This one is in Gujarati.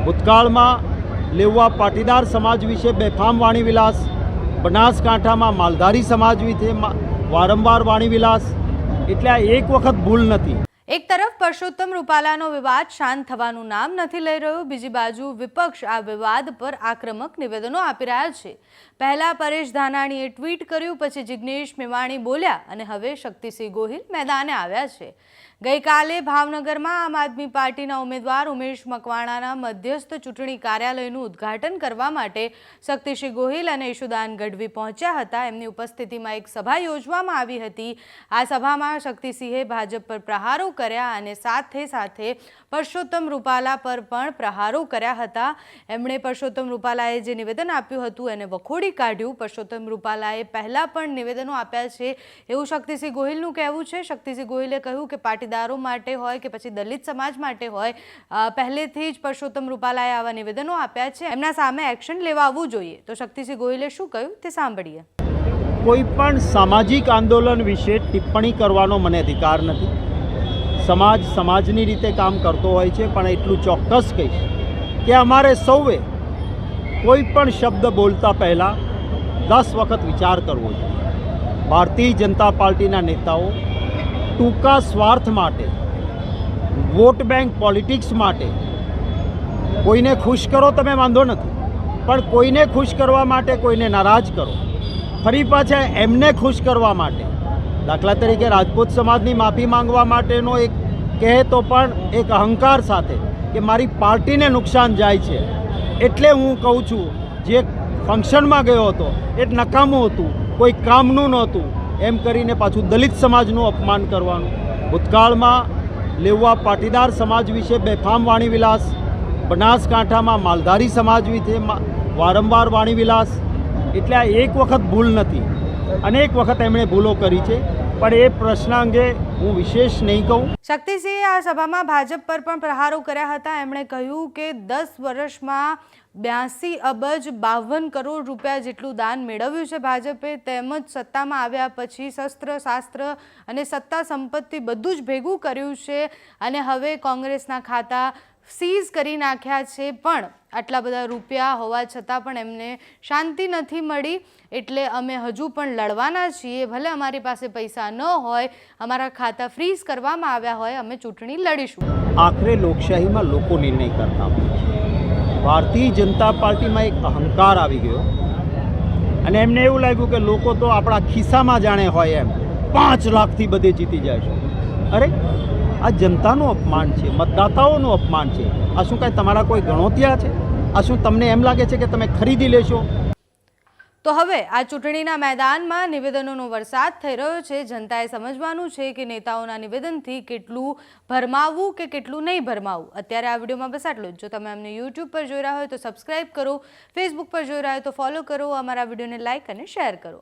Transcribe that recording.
ભૂતકાળમાં લેવા પાટીદાર સમાજ વિશે બેફામ વાણીવિલાસ, બનાસકાંઠામાં માલધારી સમાજ વિશે વારંવાર વાણીવિલાસ, એટલે આ એક વખત ભૂલ નથી। એક તરફ પરસોત્તમ રૂપાલાનો વિવાદ શાંત થવાનું નામ નથી લઈ રહ્યો, બીજી બાજુ વિપક્ષ આ વિવાદ પર આક્રમક નિવેદનો આપી રહ્યા છે। પહેલા પરેશ ધાનાણીએ ટ્વીટ કર્યું, પછી જિગ્નેશ મેવાણી બોલ્યા અને હવે શક્તિસિંહ ગોહિલ મેદાને આવ્યા છે। ગઈકાલે ભાવનગરમાં આમ આદમી પાર્ટીના ઉમેદવાર ઉમેશ મકવાણાના મધ્યસ્થ ચૂંટણી કાર્યાલયનું ઉદ્ઘાટન કરવા માટે શક્તિસિંહ ગોહિલ અને ઈશુદાન ગઢવી પહોંચ્યા હતા। એમની ઉપસ્થિતિમાં એક સભા યોજવામાં આવી હતી। આ સભામાં શક્તિસિંહે ભાજપ પર પ્રહારો કર્યા અને સાથે સાથે પરસોત્તમ રૂપાલા પર પણ પ્રહારો કર્યા હતા। એમણે પરસોત્તમ રૂપાલાએ જે નિવેદન આપ્યું હતું એને વખોડી કાઢ્યું। પરસોત્તમ રૂપાલાએ પહેલા પણ નિવેદનો આપ્યા છે એવું શક્તિસિંહ ગોહિલનું કહેવું છે। શક્તિસિંહ ગોહિલે કહ્યું કે પાટીદારો માટે હોય કે પછી દલિત સમાજ માટે હોય, પહેલેથી જ પરસોત્તમ રૂપાલાએ આવા નિવેદનો આપ્યા છે, એમના સામે એક્શન લેવા આવવું જોઈએ। તો શક્તિસિંહ ગોહિલે શું કહ્યું તે સાંભળીએ। કોઈ પણ સામાજિક આંદોલન વિશે ટિપ્પણી કરવાનો મને અધિકાર નથી। સમાજ સમાજની રીતે કામ કરતો હોય છે, પણ એટલું ચોક્કસ કહીશ કે અમારે સૌએ કોઈ પણ શબ્દ બોલતા પહેલાં 10 વખત વિચાર કરવો જોઈએ। ભારતીય જનતા પાર્ટીના નેતાઓ ટૂંકા સ્વાર્થ માટે, વોટ બેંક પોલિટિક્સ માટે, કોઈને ખુશ કરો તમે વાંધો નથી, પણ કોઈને ખુશ કરવા માટે કોઈને નારાજ કરો, ફરી પાછા એમને ખુશ કરવા માટે, દાખલા તરીકે રાજપૂત સમાજની માફી માંગવા માટેનો એક કહે તો પણ એક અહંકાર સાથે કે મારી પાર્ટીને નુકસાન જાય છે, એટલે હું કહું છું જે ફંક્શનમાં ગયો હતો એ નકામું હતું, કોઈ કામનું નહોતું, એમ કરીને પાછું દલિત સમાજનું અપમાન કરવાનું। ભૂતકાળમાં લેવા પાટીદાર સમાજ વિશે બેફામ વાણીવિલાસ, બનાસકાંઠામાં માલધારી સમાજ વિશે વારંવાર વાણીવિલાસ, એટલે આ એક વખત ભૂલ નથી, અનેક વખત એમણે ભૂલો કરી છે, પણ એ પ્રશ્ન અંગે હું વિશેષ નહીં કહું। શક્તિસિંહે આ સભામાં ભાજપ પર પણ પ્રહારો કર્યા હતા। એમણે કહ્યું કે 10 વર્ષમાં 82 અબજ 52 કરોડ રૂપિયા જેટલું દાન મેળવ્યું છે ભાજપે, તેમજ સત્તામાં આવ્યા પછી શસ્ત્ર શાસ્ત્ર અને સત્તા સંપત્તિ બધું જ ભેગું કર્યું છે અને હવે કોંગ્રેસના ખાતા સીઝ કરી નાખ્યા છે, પણ આટલા બધા રૂપિયા હોવા છતાં પણ એમને શાંતિ નથી મળી, એટલે અમે હજુ પણ લડવાના છીએ। ભલે અમારી પાસે પૈસા ન હોય, અમારા ખાતા ફ્રીઝ કરવામાં આવ્યા હોય, અમે ચૂંટણી લડીશું। આખરે લોકશાહીમાં લોકો નિર્ણય કરતા હોય છે। ભારતીય જનતા પાર્ટીમાં એક અહંકાર આવી ગયો અને એમને એવું લાગ્યું કે લોકો તો આપણા ખિસ્સામાં જાણે હોય એમ 5 લાખથી બધે જીતી જાય છે। અરે આ જનતાનું અપમાન છે, મતદાતાઓનું અપમાન છે। આ શું કાંઈ તમારા કોઈ ગણોતિયા છે? આ શું તમને એમ લાગે છે કે તમે ખરીદી લેશો? તો હવે આ ચૂંટણીના મેદાનમાં નિવેદનોનો વરસાદ થઈ રહ્યો છે। જનતાએ સમજવાનું છે કે નેતાઓના નિવેદનથી કેટલું ભરમાવવું કે કેટલું નહીં ભરમાવવું। અત્યારે આ વિડીયોમાં બસ આટલું જ। જો તમે અમને યુટ્યુબ પર જોઈ રહ્યા હોય તો સબસ્ક્રાઇબ કરો, ફેસબુક પર જોઈ રહ્યા હોય તો ફોલો કરો, અમારા વિડીયોને લાઇક અને શેર કરો।